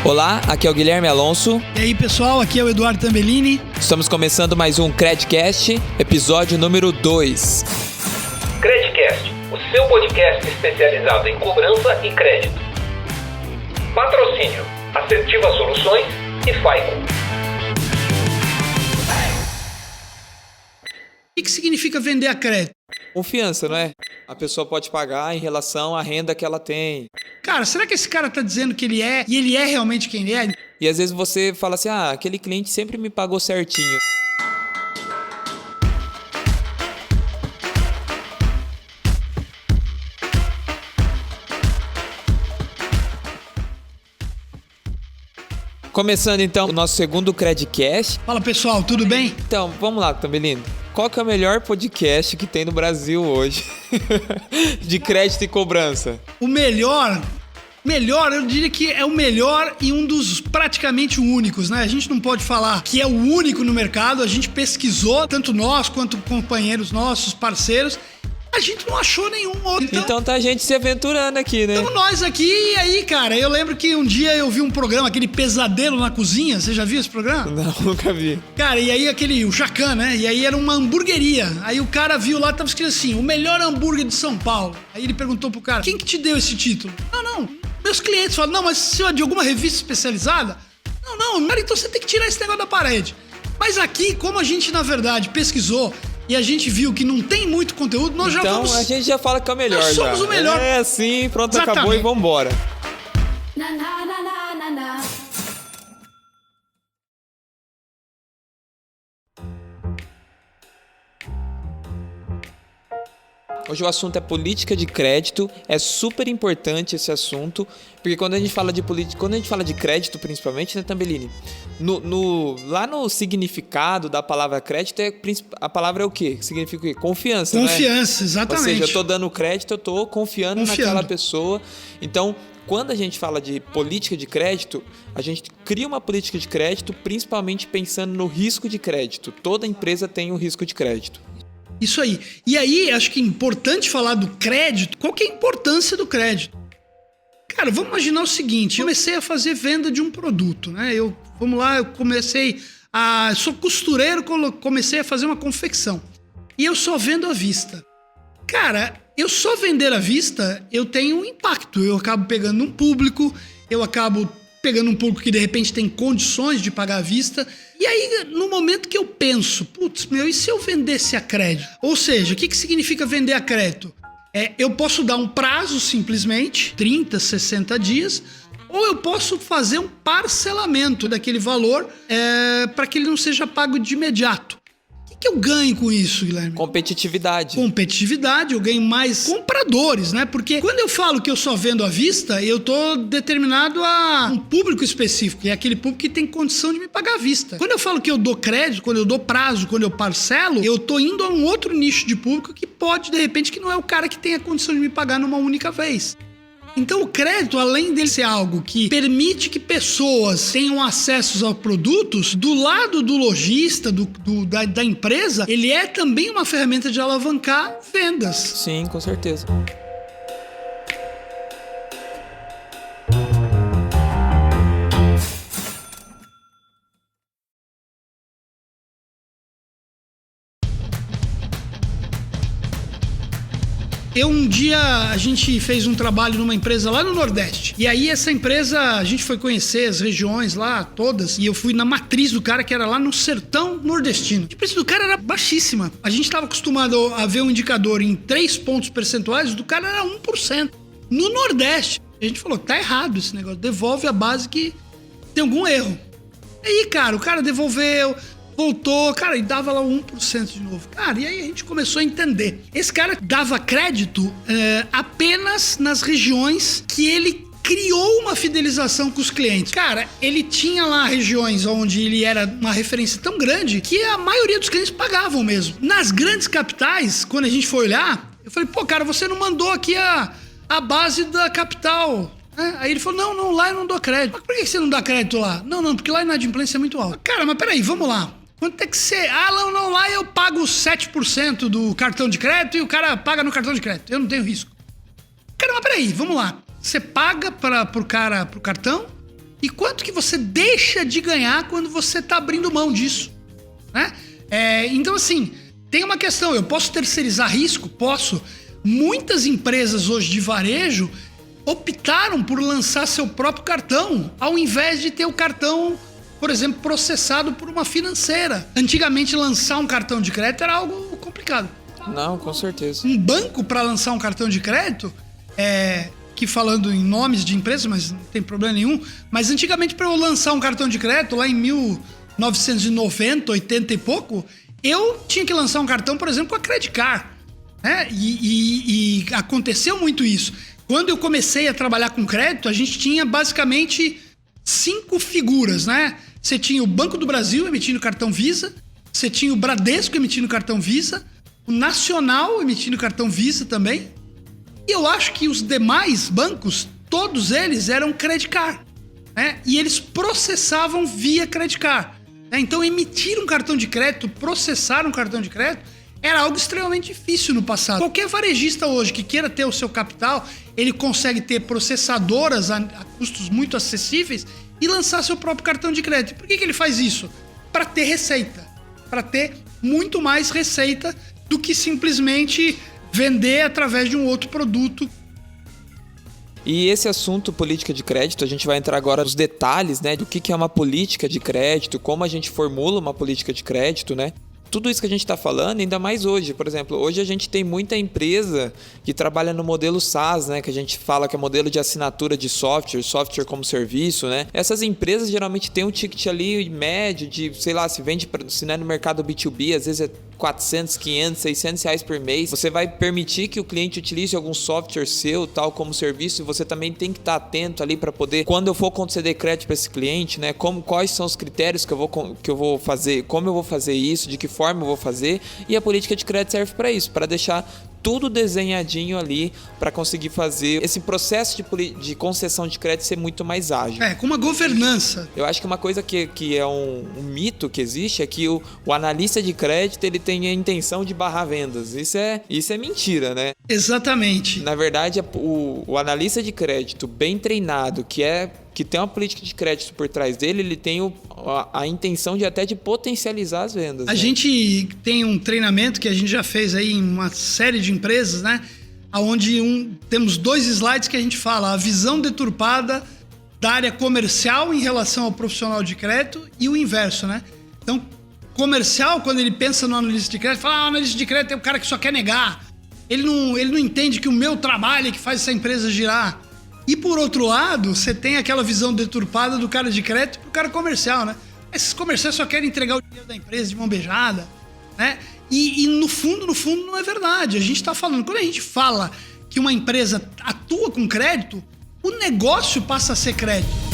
Olá, aqui é o Guilherme Alonso. E aí pessoal, aqui é o Eduardo Tambellini. Estamos começando mais um Credcast, episódio número 2. Credcast, o seu podcast especializado em cobrança e crédito. Patrocínio, Assertiva Soluções e Faico. O que significa vender a crédito? Confiança, não é? A pessoa pode pagar em relação à renda que ela tem. Cara, será que esse cara tá dizendo que ele é, e ele é realmente quem ele é? E às vezes você fala assim, aquele cliente sempre me pagou certinho. Começando então o nosso segundo Credcast. Fala pessoal, tudo bem? Então, vamos lá, Tambellini. Qual que é o melhor podcast que tem no Brasil hoje? De crédito e cobrança. O melhor, eu diria que é o melhor e um dos praticamente únicos, né? A gente não pode falar que é o único no mercado, a gente pesquisou, tanto nós quanto companheiros nossos, parceiros, a gente não achou nenhum outro. Então tá a gente se aventurando aqui, né? Então nós aqui, e aí, cara, eu lembro que um dia eu vi um programa, aquele Pesadelo na Cozinha, você já viu esse programa? Não, nunca vi. Cara, e aí o Jacan, né? E aí era uma hamburgueria. Aí o cara viu lá, tava escrito assim, o melhor hambúrguer de São Paulo. Aí ele perguntou pro cara, quem que te deu esse título? Não, meus clientes falaram, não, mas se é de alguma revista especializada? Não, cara, então você tem que tirar esse negócio da parede. Mas aqui, como a gente, na verdade, pesquisou e a gente viu que não tem muito conteúdo, nós já vamos... Então a gente já fala que é o melhor. Nós somos já. O melhor. É, sim, pronto, Exatamente. Acabou e vambora. Hoje o assunto é política de crédito, é super importante esse assunto, porque quando a gente fala de política, quando a gente fala de crédito principalmente, né, Tambellini? Lá no significado da palavra crédito, a palavra é o quê? Significa o quê? Confiança, né? Confiança, exatamente. Ou seja, eu tô dando crédito, eu tô confiando naquela pessoa. Então, quando a gente fala de política de crédito, a gente cria uma política de crédito principalmente pensando no risco de crédito. Toda empresa tem um risco de crédito. Isso aí. E aí, acho que é importante falar do crédito. Qual que é a importância do crédito? Cara, vamos imaginar o seguinte. Eu comecei a fazer venda de um produto, né? Eu sou costureiro, comecei a fazer uma confecção. E eu só vendo à vista. Cara, eu só vender à vista, eu tenho um impacto. Eu acabo pegando um público, eu acabo pegando um público que de repente tem condições de pagar à vista. E aí, no momento que eu penso, e se eu vendesse a crédito? Ou seja, o que significa vender a crédito? Eu posso dar um prazo simplesmente, 30, 60 dias, ou eu posso fazer um parcelamento daquele valor para que ele não seja pago de imediato. O que eu ganho com isso, Guilherme? Competitividade, eu ganho mais compradores, né? Porque quando eu falo que eu só vendo à vista, eu tô determinado a um público específico, que é aquele público que tem condição de me pagar à vista. Quando eu falo que eu dou crédito, quando eu dou prazo, quando eu parcelo, eu tô indo a um outro nicho de público que pode, de repente, que não é o cara que tem a condição de me pagar numa única vez. Então o crédito, além dele ser algo que permite que pessoas tenham acesso a produtos, do lado do lojista, da empresa, ele é também uma ferramenta de alavancar vendas. Sim, com certeza. Um dia a gente fez um trabalho numa empresa lá no Nordeste. E aí essa empresa, a gente foi conhecer as regiões lá todas. E eu fui na matriz do cara, que era lá no sertão nordestino. A preço do cara era baixíssima. A gente estava acostumado a ver um indicador em 3 pontos percentuais, do cara era 1%. No Nordeste. A gente falou, tá errado esse negócio. Devolve a base que tem algum erro. E aí, cara, o cara devolveu... voltou, cara, e dava lá 1% de novo. Cara, e aí a gente começou a entender. Esse cara dava crédito apenas nas regiões que ele criou uma fidelização com os clientes. Cara, ele tinha lá regiões onde ele era uma referência tão grande que a maioria dos clientes pagavam mesmo. Nas grandes capitais, quando a gente foi olhar, eu falei, cara, você não mandou aqui a base da capital. Aí ele falou, não, lá eu não dou crédito. Mas por que você não dá crédito lá? Não, porque lá a inadimplência é muito alta. Cara, mas peraí, vamos lá. Quanto é que você... não, lá eu pago 7% do cartão de crédito e o cara paga no cartão de crédito. Eu não tenho risco. Cara, mas peraí, vamos lá. Você paga pro cartão e quanto que você deixa de ganhar quando você está abrindo mão disso, né? Então, assim, tem uma questão, eu posso terceirizar risco? Posso. Muitas empresas hoje de varejo optaram por lançar seu próprio cartão, ao invés de ter o cartão, por exemplo, processado por uma financeira. Antigamente, lançar um cartão de crédito era algo complicado. Não, com certeza. Um banco para lançar um cartão de crédito, que falando em nomes de empresas, mas não tem problema nenhum, mas antigamente para eu lançar um cartão de crédito, lá em 1990, 80 e pouco, eu tinha que lançar um cartão, por exemplo, com a Credit Card, né? E aconteceu muito isso. Quando eu comecei a trabalhar com crédito, a gente tinha basicamente 5 figuras, né? Você tinha o Banco do Brasil emitindo cartão Visa, você tinha o Bradesco emitindo cartão Visa, o Nacional emitindo cartão Visa também. E eu acho que os demais bancos, todos eles eram Credit Card, né? E eles processavam via Credit Card, né? Então emitir um cartão de crédito, processar um cartão de crédito, era algo extremamente difícil no passado. Qualquer varejista hoje que queira ter o seu capital, ele consegue ter processadoras a custos muito acessíveis e lançar seu próprio cartão de crédito. Por que ele faz isso? Para ter receita. Para ter muito mais receita do que simplesmente vender através de um outro produto. E esse assunto política de crédito, a gente vai entrar agora nos detalhes, né, do que é uma política de crédito, como a gente formula uma política de crédito, né? Tudo isso que a gente está falando, ainda mais hoje. Por exemplo, hoje a gente tem muita empresa que trabalha no modelo SaaS, né? Que a gente fala que é modelo de assinatura de software como serviço, né? Essas empresas geralmente têm um ticket ali médio de, sei lá, se não é no mercado B2B, às vezes é 400, 500, 600 reais por mês. Você vai permitir que o cliente utilize algum software seu, tal como serviço, e você também tem que estar atento ali para poder, quando eu for conceder crédito para esse cliente, né? Quais são os critérios que eu vou fazer, como eu vou fazer isso, de que forma eu vou fazer, e a política de crédito serve para isso, para deixar tudo desenhadinho ali para conseguir fazer esse processo de concessão de crédito ser muito mais ágil. Com uma governança. Eu acho que uma coisa que é um mito que existe é que o analista de crédito ele tem a intenção de barrar vendas. Isso é mentira, né? Exatamente. Na verdade, o analista de crédito bem treinado, que tem uma política de crédito por trás dele, ele tem a intenção de potencializar as vendas. A gente tem um treinamento que a gente já fez aí em uma série de empresas, né? Onde temos 2 slides que a gente fala a visão deturpada da área comercial em relação ao profissional de crédito e o inverso, né? Então, comercial, quando ele pensa no analista de crédito, fala, o analista de crédito é o cara que só quer negar. Ele não entende que o meu trabalho é que faz essa empresa girar. E por outro lado, você tem aquela visão deturpada do cara de crédito pro cara comercial, né? Esses comerciais só querem entregar o dinheiro da empresa de mão beijada, né? E no fundo não é verdade. A gente tá falando, quando a gente fala que uma empresa atua com crédito, o negócio passa a ser crédito.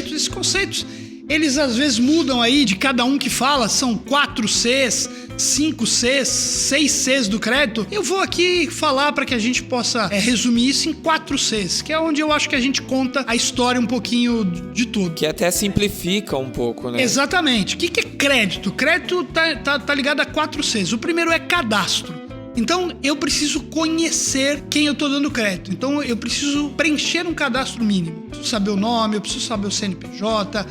Esses conceitos, eles às vezes mudam aí de cada um que fala, são 4 Cs, 5 Cs, 6 Cs do crédito. Eu vou aqui falar para que a gente possa resumir isso em 4 Cs, que é onde eu acho que a gente conta a história um pouquinho de tudo. Que até simplifica um pouco, né? Exatamente. O que é crédito? Crédito tá ligado a 4 Cs. O primeiro é cadastro. Então, eu preciso conhecer quem eu tô dando crédito. Então, eu preciso preencher um cadastro mínimo. Eu preciso saber o nome, eu preciso saber o CNPJ,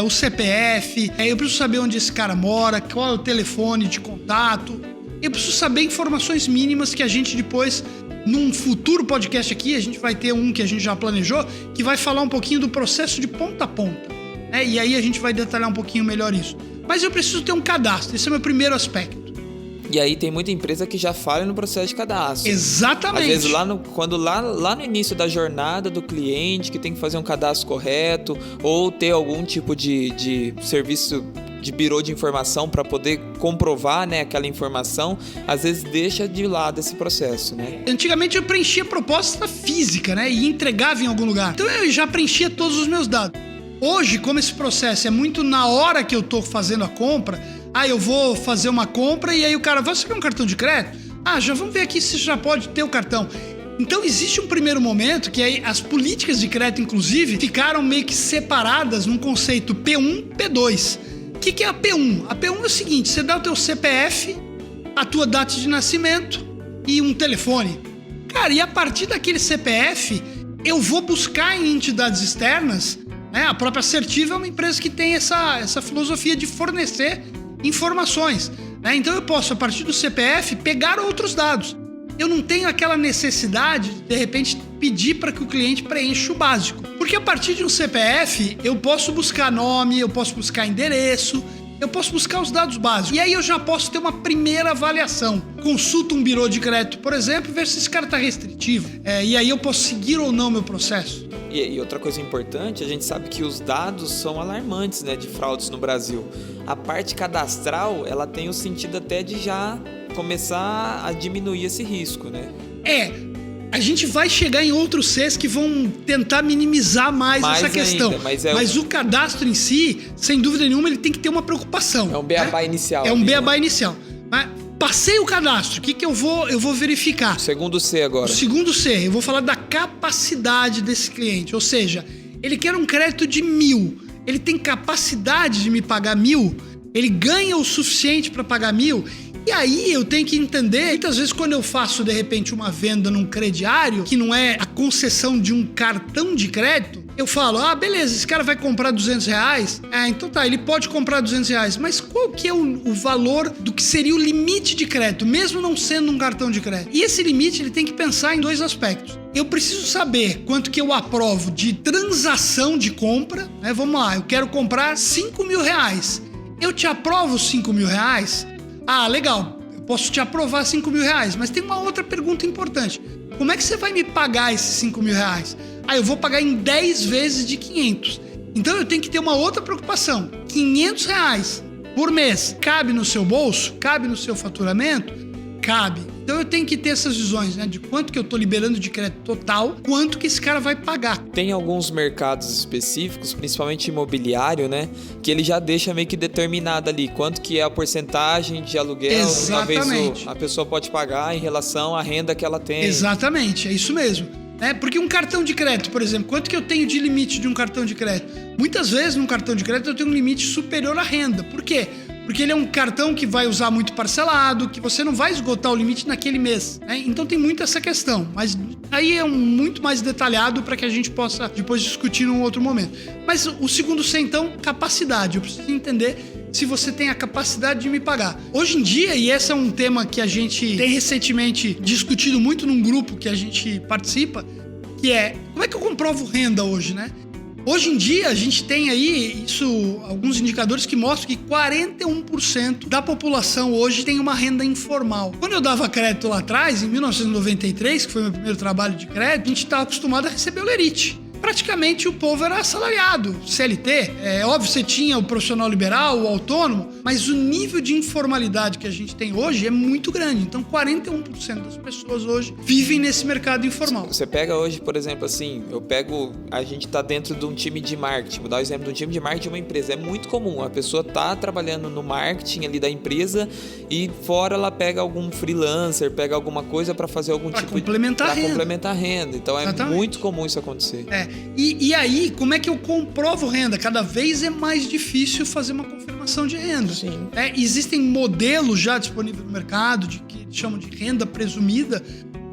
o CPF, eu preciso saber onde esse cara mora, qual é o telefone de contato. Eu preciso saber informações mínimas que a gente depois, num futuro podcast aqui, a gente vai ter um que a gente já planejou, que vai falar um pouquinho do processo de ponta a ponta. E aí a gente vai detalhar um pouquinho melhor isso. Mas eu preciso ter um cadastro, esse é o meu primeiro aspecto. E aí tem muita empresa que já falha no processo de cadastro. Exatamente. Às vezes lá no início da jornada do cliente, que tem que fazer um cadastro correto, ou ter algum tipo de serviço de birô de informação para poder comprovar, né, aquela informação, às vezes deixa de lado esse processo, né? Antigamente eu preenchia proposta física, né, e entregava em algum lugar. Então eu já preenchia todos os meus dados. Hoje, como esse processo é muito na hora que eu tô fazendo a compra, eu vou fazer uma compra e aí o cara, você quer um cartão de crédito? Já vamos ver aqui se já pode ter o cartão. Então existe um primeiro momento que aí as políticas de crédito, inclusive, ficaram meio que separadas num conceito P1, P2. O que é a P1? A P1 é o seguinte, você dá o teu CPF, a tua data de nascimento e um telefone. Cara, e a partir daquele CPF, eu vou buscar em entidades externas, né? A própria Assertiva é uma empresa que tem essa filosofia de fornecer informações, né? Então eu posso, a partir do CPF, pegar outros dados. Eu não tenho aquela necessidade de repente, pedir para que o cliente preencha o básico. Porque a partir de um CPF, eu posso buscar nome, eu posso buscar endereço, eu posso buscar os dados básicos. E aí eu já posso ter uma primeira avaliação. Consulto um birô de crédito, por exemplo, ver se esse cara está restritivo. E aí eu posso seguir ou não meu processo. E outra coisa importante, a gente sabe que os dados são alarmantes, né, de fraudes no Brasil. A parte cadastral, ela tem o sentido até de já começar a diminuir esse risco, né? A gente vai chegar em outros Cs que vão tentar minimizar mais essa questão. Ainda, mas o cadastro em si, sem dúvida nenhuma, ele tem que ter uma preocupação. É um beabá inicial. É um beabá inicial. Mas passei o cadastro, o que eu vou verificar? O segundo C agora. O segundo C, eu vou falar da capacidade desse cliente. Ou seja, ele quer um crédito de 1.000. Ele tem capacidade de me pagar 1.000? Ele ganha o suficiente para pagar 1.000? E aí eu tenho que entender, muitas vezes quando eu faço de repente uma venda num crediário, que não é a concessão de um cartão de crédito, eu falo, beleza, esse cara vai comprar R$200? Então tá, ele pode comprar R$200, mas qual que é o valor do que seria o limite de crédito, mesmo não sendo um cartão de crédito? E esse limite ele tem que pensar em dois aspectos. Eu preciso saber quanto que eu aprovo de transação de compra, né? Vamos lá, eu quero comprar R$5.000. Eu te aprovo R$5.000? Legal, eu posso te aprovar R$5.000, mas tem uma outra pergunta importante. Como é que você vai me pagar esses R$5.000? Eu vou pagar em 10 vezes de 500. Então eu tenho que ter uma outra preocupação. R$500 por mês, cabe no seu bolso? Cabe no seu faturamento? Cabe. Então eu tenho que ter essas visões, né? De quanto que eu tô liberando de crédito total, quanto que esse cara vai pagar. Tem alguns mercados específicos, principalmente imobiliário, né? Que ele já deixa meio que determinado ali quanto que é a porcentagem de aluguel. Exatamente. A pessoa pode pagar em relação à renda que ela tem. Exatamente, é isso mesmo. Porque um cartão de crédito, por exemplo, quanto que eu tenho de limite de um cartão de crédito? Muitas vezes num cartão de crédito eu tenho um limite superior à renda. Por quê? Porque ele é um cartão que vai usar muito parcelado, que você não vai esgotar o limite naquele mês, né? Então tem muito essa questão, mas aí é muito mais detalhado para que a gente possa depois discutir num outro momento. Mas o segundo C, então, capacidade. Eu preciso entender se você tem a capacidade de me pagar. Hoje em dia, e esse é um tema que a gente tem recentemente discutido muito num grupo que a gente participa, que é, como é que eu comprovo renda hoje, né? Hoje em dia, a gente tem aí alguns indicadores que mostram que 41% da população hoje tem uma renda informal. Quando eu dava crédito lá atrás, em 1993, que foi meu primeiro trabalho de crédito, a gente estava acostumado a receber o lerite. Praticamente o povo era assalariado, CLT. É óbvio, você tinha o profissional liberal, o autônomo, mas o nível de informalidade que a gente tem hoje é muito grande. Então, 41% das pessoas hoje vivem nesse mercado informal. Você pega hoje, por exemplo, assim, a gente tá dentro de um time de marketing. Vou dar o exemplo de um time de marketing de uma empresa. É muito comum, a pessoa tá trabalhando no marketing ali da empresa e fora ela pega algum freelancer, pega alguma coisa para fazer algum tipo complementar a renda. complementar a renda. Então, Exatamente. Muito comum isso acontecer. E aí, como é que eu comprovo renda? Cada vez é mais difícil fazer uma confirmação de renda. Sim. Existem modelos já disponíveis no mercado que chamam de renda presumida,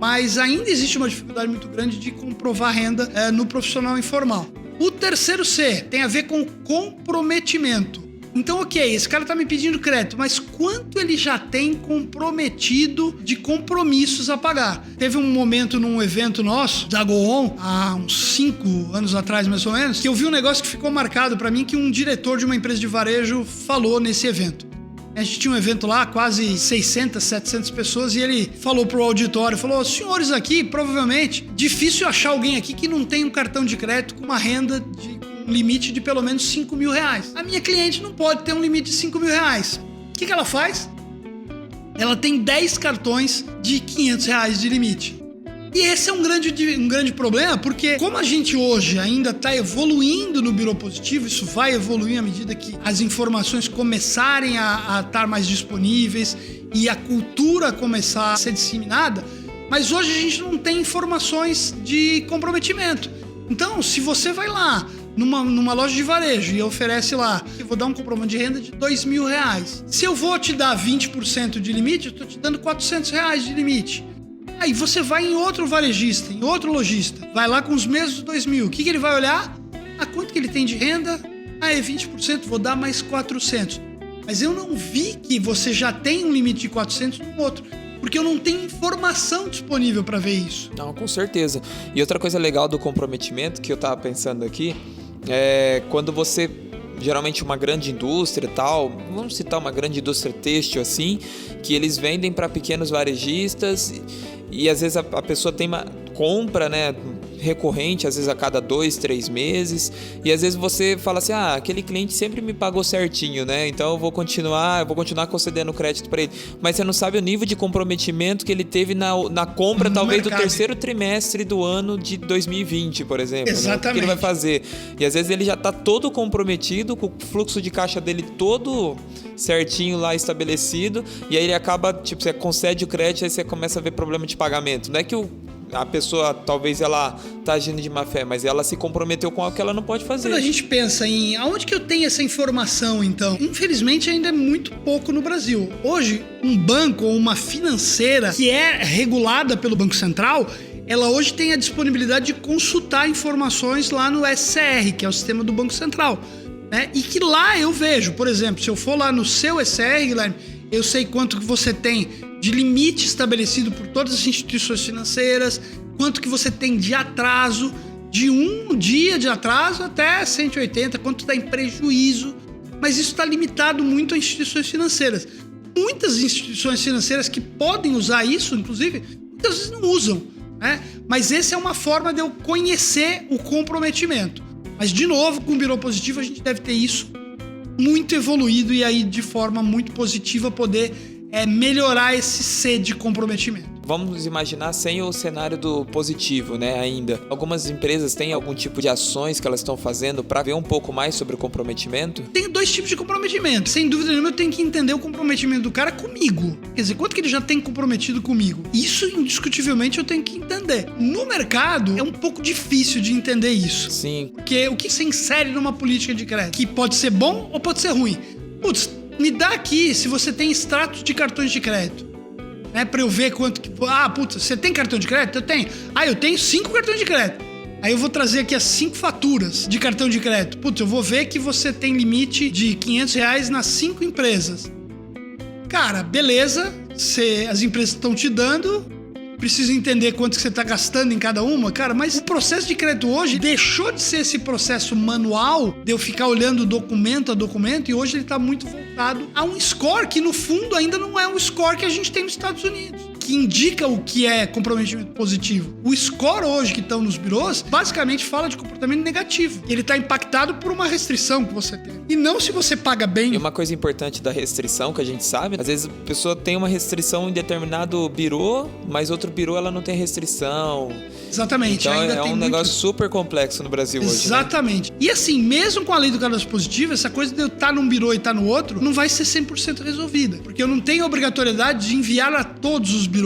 mas ainda existe uma dificuldade muito grande de comprovar renda no profissional informal. O terceiro C tem a ver com comprometimento. Então, ok, esse cara tá me pedindo crédito, mas quanto ele já tem comprometido de compromissos a pagar? Teve um momento num evento nosso, da GoOn, há uns 5 anos atrás, mais ou menos, que eu vi um negócio que ficou marcado pra mim, que um diretor de uma empresa de varejo falou nesse evento. A gente tinha um evento lá, quase 600, 700 pessoas, e ele falou pro auditório, falou, senhores aqui, provavelmente, difícil achar alguém aqui que não tem um cartão de crédito com uma renda de limite de pelo menos R$5.000. A minha cliente não pode ter um limite de R$5.000. O que ela faz? Ela tem 10 cartões de R$500 de limite. E esse é um grande problema, porque como a gente hoje ainda está evoluindo no Birô Positivo, isso vai evoluir à medida que as informações começarem a estar mais disponíveis e a cultura começar a ser disseminada, mas hoje a gente não tem informações de comprometimento. Então, se você vai lá numa loja de varejo e oferece lá, eu vou dar um comprovante de renda de R$2.000. Se eu vou te dar 20% de limite, eu estou te dando R$400 de limite. Aí você vai em outro varejista, em outro lojista, vai lá com os mesmos 2.000. O que ele vai olhar? Quanto que ele tem de renda? É 20%, vou dar mais 400. Mas eu não vi que você já tem um limite de 400 no outro, porque eu não tenho informação disponível para ver isso. Não, com certeza. E outra coisa legal do comprometimento que eu tava pensando aqui é quando você, geralmente uma grande indústria e tal, vamos citar uma grande indústria têxtil assim, que eles vendem para pequenos varejistas e às vezes a pessoa tem uma compra, né, recorrente, às vezes a cada 2, 3 meses, e às vezes você fala assim, aquele cliente sempre me pagou certinho, né, então eu vou continuar concedendo crédito para ele, mas você não sabe o nível de comprometimento que ele teve na compra, no talvez mercado. Do terceiro trimestre do ano de 2020, por exemplo. Exatamente. Né? O que ele vai fazer? E às vezes ele já está todo comprometido, com o fluxo de caixa dele todo certinho lá estabelecido, e aí ele acaba, tipo, você concede o crédito, aí você começa a ver problema de pagamento. Não é que a pessoa, talvez ela tá agindo de má fé, mas ela se comprometeu com algo que ela não pode fazer. Quando a gente pensa em aonde que eu tenho essa informação, então, infelizmente ainda é muito pouco no Brasil. Hoje, um banco ou uma financeira que é regulada pelo Banco Central, ela hoje tem a disponibilidade de consultar informações lá no SCR, que é o sistema do Banco Central, né? E que lá eu vejo, por exemplo, se eu for lá no seu SCR, Guilherme, eu sei quanto que você tem de limite estabelecido por todas as instituições financeiras, quanto que você tem de atraso, de um dia de atraso até 180, quanto está em prejuízo, mas isso está limitado muito a instituições financeiras. Muitas instituições financeiras que podem usar isso, inclusive, muitas vezes não usam, né? Mas essa é uma forma de eu conhecer o comprometimento. Mas, de novo, com o Birô Positivo, a gente deve ter isso muito evoluído e aí, de forma muito positiva, poder melhorar esse C de comprometimento. Vamos imaginar sem o cenário do positivo, né, ainda. Algumas empresas têm algum tipo de ações que elas estão fazendo para ver um pouco mais sobre o comprometimento? Tem 2 tipos de comprometimento. Sem dúvida nenhuma, eu tenho que entender o comprometimento do cara comigo. Quer dizer, quanto que ele já tem comprometido comigo? Isso, indiscutivelmente, eu tenho que entender. No mercado, é um pouco difícil de entender isso. Sim. Porque o que você insere numa política de crédito? Que pode ser bom ou pode ser ruim. Putz, me dá aqui se você tem extratos de cartões de crédito. Né, pra eu ver quanto que... você tem cartão de crédito? Eu tenho. Eu tenho 5 cartões de crédito. Aí eu vou trazer aqui as 5 faturas de cartão de crédito. Eu vou ver que você tem limite de R$500 nas 5 empresas. Cara, beleza. As empresas estão te dando... Preciso entender quanto que você está gastando em cada uma, cara, mas o processo de crédito hoje deixou de ser esse processo manual de eu ficar olhando documento a documento e hoje ele está muito voltado a um score que no fundo ainda não é um score que a gente tem nos Estados Unidos, que indica o que é comprometimento positivo. O score hoje que estão nos birôs basicamente fala de comportamento negativo. Ele está impactado por uma restrição que você tem. E não se você paga bem. E uma coisa importante da restrição que a gente sabe, às vezes a pessoa tem uma restrição em determinado birô, mas outro birô ela não tem restrição. Exatamente. Então ainda é tem um negócio super complexo no Brasil hoje. Exatamente. Né? E assim, mesmo com a lei do cadastro positivo, essa coisa de eu estar num birô e estar no outro, não vai ser 100% resolvida. Porque eu não tenho a obrigatoriedade de enviar a todos os birôs.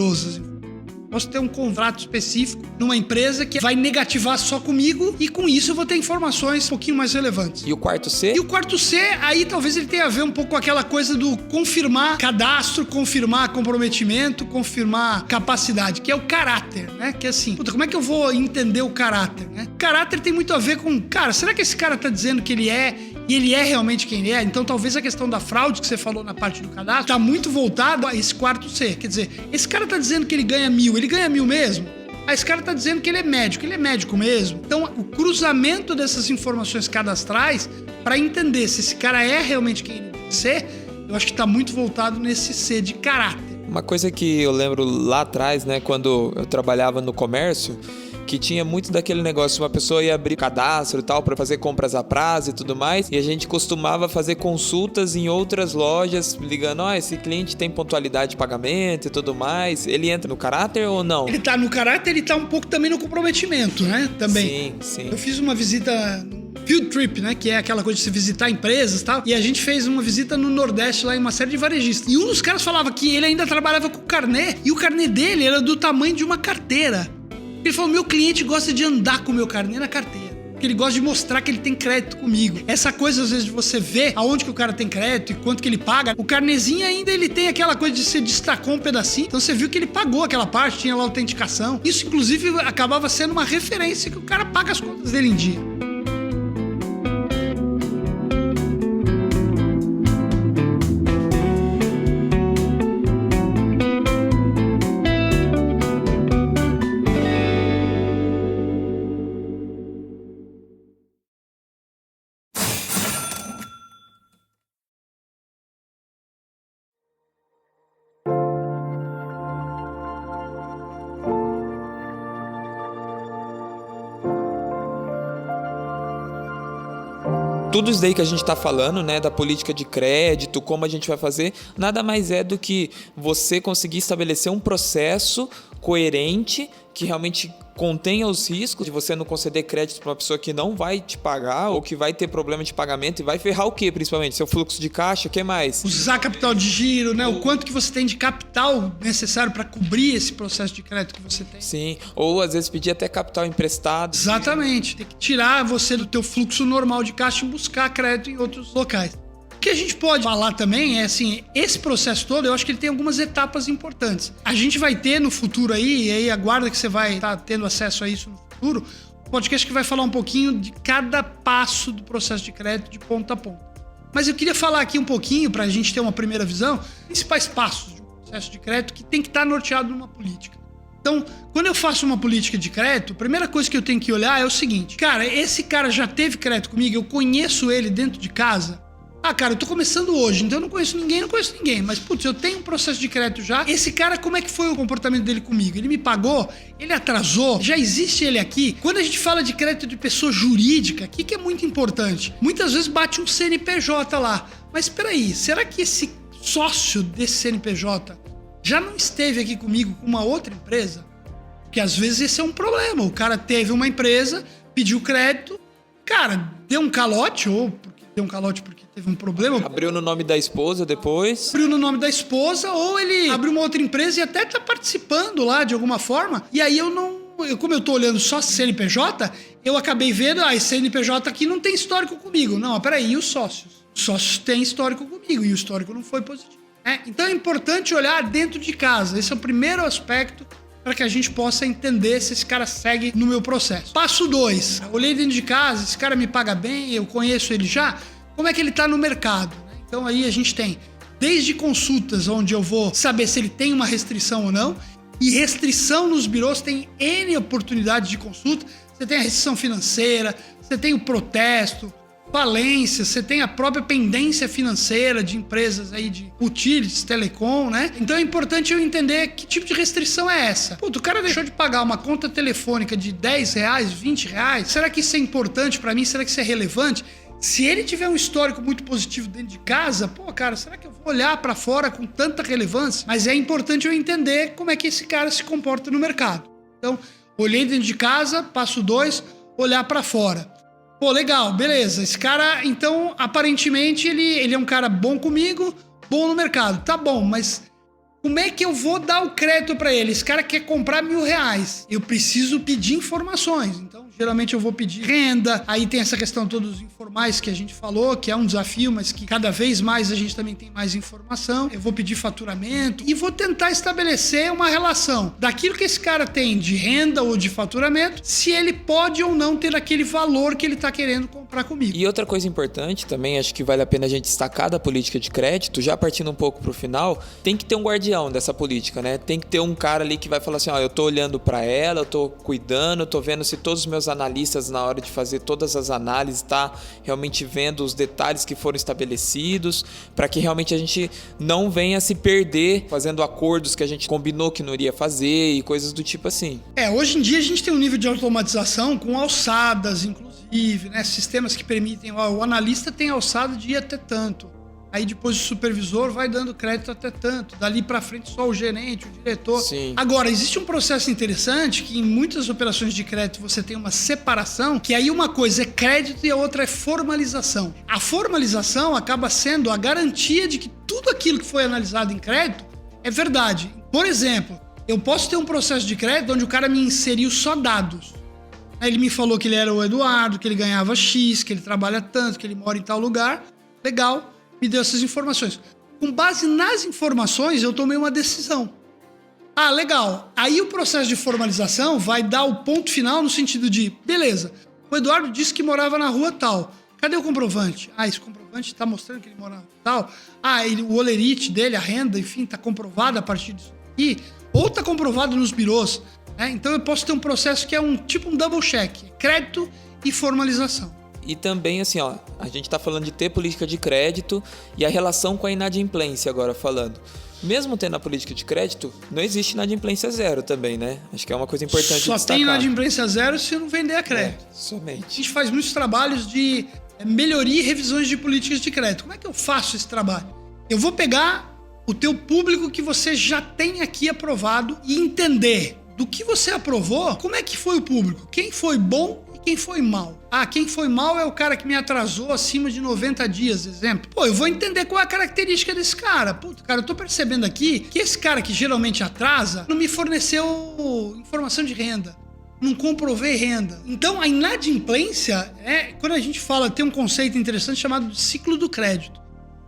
Posso ter um contrato específico numa empresa que vai negativar só comigo e com isso eu vou ter informações um pouquinho mais relevantes. E o quarto C? E o quarto C, aí talvez ele tenha a ver um pouco com aquela coisa do confirmar cadastro, confirmar comprometimento, confirmar capacidade, que é o caráter, né? Que é assim, como é que eu vou entender o caráter, né? O caráter tem muito a ver com, cara, será que esse cara tá dizendo que ele é e ele é realmente quem ele é? Então talvez a questão da fraude que você falou na parte do cadastro tá muito voltado a esse quarto C. Quer dizer, esse cara tá dizendo que ele ganha 1.000, ele ganha 1.000 mesmo? Esse cara tá dizendo que ele é médico mesmo? Então o cruzamento dessas informações cadastrais para entender se esse cara é realmente quem ele diz ser, eu acho que tá muito voltado nesse C de caráter. Uma coisa que eu lembro lá atrás, né, quando eu trabalhava no comércio, que tinha muito daquele negócio, uma pessoa ia abrir cadastro e tal para fazer compras a prazo e tudo mais, e a gente costumava fazer consultas em outras lojas, ligando, esse cliente tem pontualidade de pagamento e tudo mais, ele entra no caráter ou não? Ele tá no caráter, ele tá um pouco também no comprometimento, né? Também. Sim. Eu fiz uma visita field trip, né? Que é aquela coisa de se visitar empresas e tal. E a gente fez uma visita no Nordeste, lá em uma série de varejistas. E um dos caras falava que ele ainda trabalhava com carnê. E o carnê dele era do tamanho de uma carteira. Ele falou, meu cliente gosta de andar com o meu carnê na carteira. Porque ele gosta de mostrar que ele tem crédito comigo. Essa coisa, às vezes, de você ver aonde que o cara tem crédito e quanto que ele paga. O carnezinho ainda, ele tem aquela coisa de se destacou um pedacinho. Então você viu que ele pagou aquela parte, tinha lá a autenticação. Isso, inclusive, acabava sendo uma referência que o cara paga as contas dele em dia. Tudo isso daí que a gente está falando, né, da política de crédito, como a gente vai fazer, nada mais é do que você conseguir estabelecer um processo coerente que realmente contenha os riscos de você não conceder crédito para uma pessoa que não vai te pagar ou que vai ter problema de pagamento e vai ferrar o quê, principalmente? Seu fluxo de caixa, o que mais? Usar capital de giro, né? O quanto que você tem de capital necessário para cobrir esse processo de crédito que você tem. Sim, ou às vezes pedir até capital emprestado. Exatamente. Tem que tirar você do teu fluxo normal de caixa e buscar crédito em outros locais. O que a gente pode falar também é assim, esse processo todo, eu acho que ele tem algumas etapas importantes. A gente vai ter no futuro aí, e aí aguarda que você vai estar tendo acesso a isso no futuro, um podcast que vai falar um pouquinho de cada passo do processo de crédito de ponta a ponta. Mas eu queria falar aqui um pouquinho, para a gente ter uma primeira visão, principais passos de um processo de crédito que tem que estar norteado numa política. Então, quando eu faço uma política de crédito, a primeira coisa que eu tenho que olhar é o seguinte, cara, esse cara já teve crédito comigo, eu conheço ele dentro de casa. Cara, eu tô começando hoje, então eu não conheço ninguém, mas, putz, eu tenho um processo de crédito já. Esse cara, como é que foi o comportamento dele comigo? Ele me pagou? Ele atrasou? Já existe ele aqui? Quando a gente fala de crédito de pessoa jurídica, o que é muito importante? Muitas vezes bate um CNPJ lá. Mas peraí, será que esse sócio desse CNPJ já não esteve aqui comigo com uma outra empresa? Porque às vezes esse é um problema. O cara teve uma empresa, pediu crédito, cara, deu um calote, porque teve um problema. Abriu no nome da esposa depois. Abriu no nome da esposa, ou ele abriu uma outra empresa e até tá participando lá de alguma forma. E aí como eu tô olhando só CNPJ, eu acabei vendo, esse CNPJ aqui não tem histórico comigo. Não, peraí, e os sócios? Os sócios têm histórico comigo e o histórico não foi positivo. Então é importante olhar dentro de casa. Esse é o primeiro aspecto para que a gente possa entender se esse cara segue no meu processo. Passo 2. Olhei dentro de casa, esse cara me paga bem, eu conheço ele já. Como é que ele está no mercado? Então aí a gente tem desde consultas onde eu vou saber se ele tem uma restrição ou não, e restrição nos birôs tem N oportunidades de consulta. Você tem a restrição financeira, você tem o protesto, falência, você tem a própria pendência financeira de empresas aí de utilities, telecom, né? Então é importante eu entender que tipo de restrição é essa. O cara deixou de pagar uma conta telefônica de R$10, R$20. Será que isso é importante para mim? Será que isso é relevante? Se ele tiver um histórico muito positivo dentro de casa, cara, será que eu vou olhar para fora com tanta relevância? Mas é importante eu entender como é que esse cara se comporta no mercado. Então, olhei dentro de casa, passo 2, olhar para fora. Legal, beleza. Esse cara, então, aparentemente, ele é um cara bom comigo, bom no mercado. Tá bom, mas como é que eu vou dar o crédito para ele? Esse cara quer comprar R$1.000. Eu preciso pedir informações. Então, geralmente eu vou pedir renda. Aí tem essa questão todos os informais que a gente falou, que é um desafio, mas que cada vez mais a gente também tem mais informação. Eu vou pedir faturamento e vou tentar estabelecer uma relação daquilo que esse cara tem de renda ou de faturamento, se ele pode ou não ter aquele valor que ele está querendo comprar comigo. E outra coisa importante também, acho que vale a pena a gente destacar da política de crédito, já partindo um pouco para o final, tem que ter um guardião guardião dessa política, né? Tem que ter um cara ali que vai falar assim, ó, eu tô olhando para ela, eu tô cuidando, eu tô vendo se todos os meus analistas na hora de fazer todas as análises tá realmente vendo os detalhes que foram estabelecidos, para que realmente a gente não venha se perder fazendo acordos que a gente combinou que não iria fazer e coisas do tipo assim. Hoje em dia a gente tem um nível de automatização com alçadas, inclusive, né? Sistemas que permitem, o analista tem alçada de ir até tanto. Aí depois o supervisor vai dando crédito até tanto. Dali para frente só o gerente, o diretor. Sim. Agora, existe um processo interessante que em muitas operações de crédito você tem uma separação, que aí uma coisa é crédito e a outra é formalização. A formalização acaba sendo a garantia de que tudo aquilo que foi analisado em crédito é verdade. Por exemplo, eu posso ter um processo de crédito onde o cara me inseriu só dados. Ele me falou que ele era o Eduardo, que ele ganhava X, que ele trabalha tanto, que ele mora em tal lugar. Legal. Me deu essas informações. Com base nas informações, eu tomei uma decisão. Ah, legal. Aí o processo de formalização vai dar o ponto final no sentido de, beleza, o Eduardo disse que morava na rua tal. Cadê o comprovante? Ah, esse comprovante está mostrando que ele mora na rua tal. Ah, o holerite dele, a renda, enfim, está comprovada a partir disso aqui. Ou está comprovado nos birôs. Né? Então eu posso ter um processo que é um double check. Crédito e formalização. E também, assim, ó, a gente tá falando de ter política de crédito e a relação com a inadimplência agora falando. Mesmo tendo a política de crédito, não existe inadimplência zero também, né? Acho que é uma coisa importante Só destacar. tem inadimplência zero se não vender a crédito. Somente. A gente faz muitos trabalhos de melhoria e revisões de políticas de crédito. Como é que eu faço esse trabalho? Eu vou pegar o teu público que você já tem aqui aprovado e entender do que você aprovou, como é que foi o público, quem foi bom e quem foi mal. Ah, quem foi mal é o cara que me atrasou acima de 90 dias, exemplo. Pô, eu vou entender qual é a característica desse cara. Puta, cara, eu tô percebendo aqui que esse cara que geralmente atrasa não me forneceu informação de renda. Não comprovei renda. Então, a inadimplência quando a gente fala, tem um conceito interessante chamado de ciclo do crédito.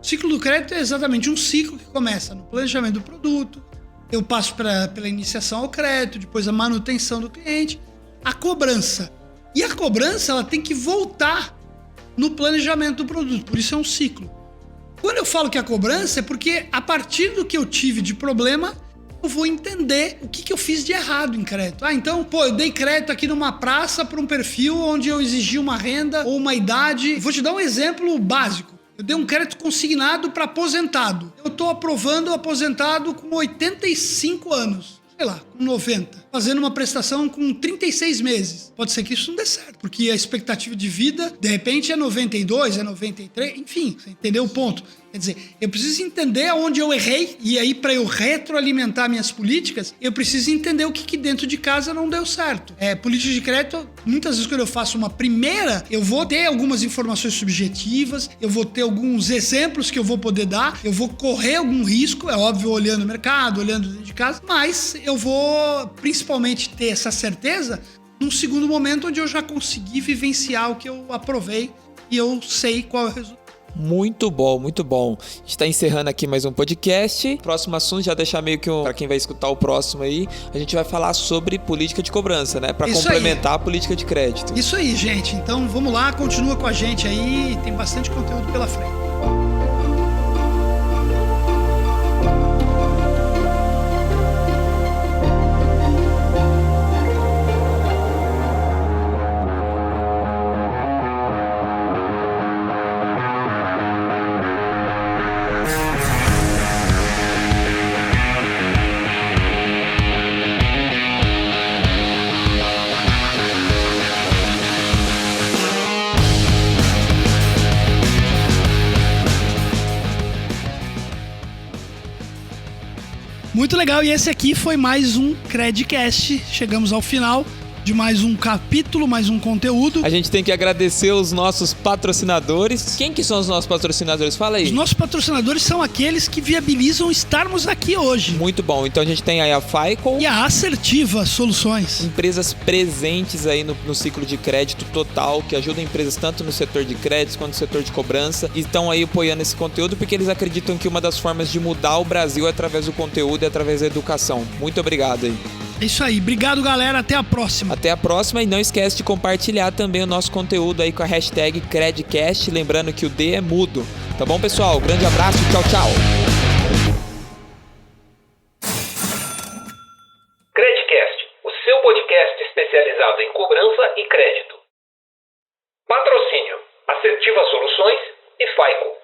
O ciclo do crédito é exatamente um ciclo que começa no planejamento do produto, eu passo pela iniciação ao crédito, depois a manutenção do cliente, a cobrança. E a cobrança ela tem que voltar no planejamento do produto, por isso é um ciclo. Quando eu falo que a cobrança é porque a partir do que eu tive de problema, eu vou entender o que eu fiz de errado em crédito. Ah, então, eu dei crédito aqui numa praça para um perfil onde eu exigi uma renda ou uma idade. Vou te dar um exemplo básico. Eu dei um crédito consignado para aposentado. Eu estou aprovando o aposentado com 85 anos. Sei lá, com 90. Fazendo uma prestação com 36 meses. Pode ser que isso não dê certo. Porque a expectativa de vida, de repente, é 92, é 93. Enfim, você entendeu o ponto? Quer dizer, eu preciso entender aonde eu errei. E aí, para eu retroalimentar minhas políticas, eu preciso entender o que dentro de casa não deu certo. Política de crédito, muitas vezes quando eu faço uma primeira, eu vou ter algumas informações subjetivas, eu vou ter alguns exemplos que eu vou poder dar, eu vou correr algum risco, é óbvio, olhando o mercado, olhando dentro de casa, mas eu vou principalmente ter essa certeza num segundo momento onde eu já consegui vivenciar o que eu aprovei e eu sei qual é o resultado. Muito bom, muito bom. A gente tá encerrando aqui mais um podcast. Próximo assunto, já deixar meio que pra quem vai escutar o próximo aí, a gente vai falar sobre política de cobrança, né? Pra complementar a política de crédito. Isso aí, gente. Então vamos lá, continua com a gente aí, tem bastante conteúdo pela frente. Muito legal, e esse aqui foi mais um Credcast. Chegamos ao final de mais um capítulo, mais um conteúdo. A gente tem que agradecer os nossos patrocinadores. Quem que são os nossos patrocinadores? Fala aí. Os nossos patrocinadores são aqueles que viabilizam estarmos aqui hoje. Muito bom. Então a gente tem aí a FICO e a Assertiva Soluções. Empresas presentes aí no ciclo de crédito total, que ajudam empresas tanto no setor de créditos quanto no setor de cobrança. E estão aí apoiando esse conteúdo porque eles acreditam que uma das formas de mudar o Brasil é através do conteúdo e através da educação. Muito obrigado aí. É isso aí. Obrigado, galera. Até a próxima. Até a próxima, e não esquece de compartilhar também o nosso conteúdo aí com a hashtag Credcast, lembrando que o D é mudo. Tá bom, pessoal? Grande abraço, tchau, tchau. especializado em cobrança e crédito. Patrocínio: Assertiva Soluções e FAICO.